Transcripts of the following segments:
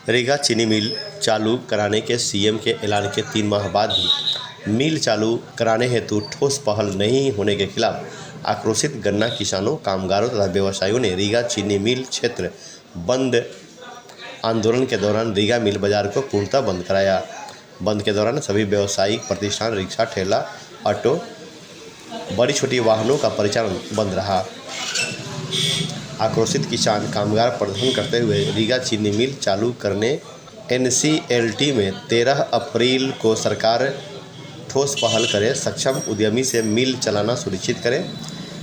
रीगा चीनी मिल चालू कराने के सीएम के ऐलान के 3 माह बाद भी मिल चालू कराने हेतु ठोस पहल नहीं होने के खिलाफ आक्रोशित गन्ना किसानों, कामगारों तथा व्यवसायियों ने रीगा चीनी मिल क्षेत्र बंद आंदोलन के दौरान रीगा मिल बाजार को पूर्णतः बंद कराया। बंद के दौरान सभी व्यावसायिक प्रतिष्ठान, रिक्शा, ठेला, ऑटो, बड़ी छोटी वाहनों का परिचालन बंद रहा। आक्रोशित किसान, कामगार प्रदर्शन करते हुए रीगा चीनी मिल चालू करने एनसीएलटी में 13 अप्रैल को सरकार ठोस पहल करे, सक्षम उद्यमी से मिल चलाना सुनिश्चित करें,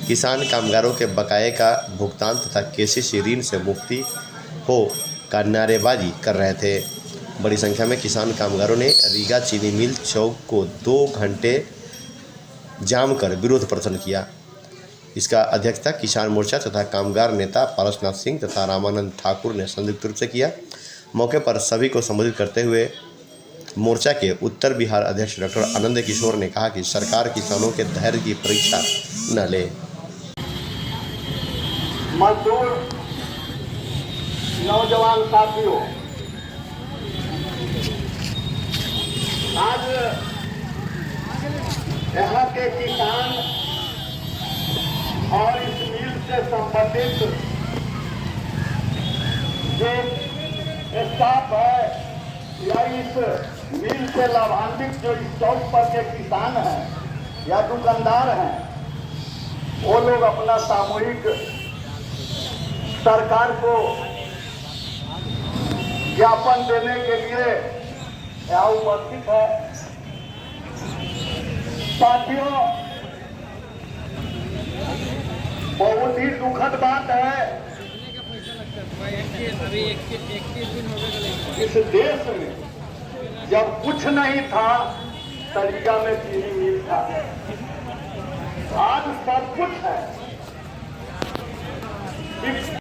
किसान कामगारों के बकाये का भुगतान तथा केसीसी ऋण से मुक्ति हो का नारेबाजी कर रहे थे। बड़ी संख्या में किसान कामगारों ने रीगा चीनी मिल चौक को 2 घंटे जाम कर विरोध प्रदर्शन किया। इसका अध्यक्षता किसान मोर्चा तथा कामगार नेता पारसनाथ सिंह तथा रामानंद ठाकुर ने संयुक्त रूप से किया। मौके पर सभी को संबोधित करते हुए मोर्चा के उत्तर बिहार अध्यक्ष डॉक्टर आनंद किशोर ने कहा कि सरकार किसानों के धैर्य की परीक्षा न ले। मजदूर नौजवान साथियों, आज यहाँ के किसान और इस मिल से संबंधित जो स्टाफ है या इस मिल से लाभान्वित जो इस चौक पर के किसान हैं या दुकानदार हैं, वो लोग अपना सामूहिक सरकार को ज्ञापन देने के लिए यहाँ उपस्थित है। साथियों, बहुत ही दुखद बात है, इस देश में जब कुछ नहीं था, रीगा में चीनी मिल था। आज सब कुछ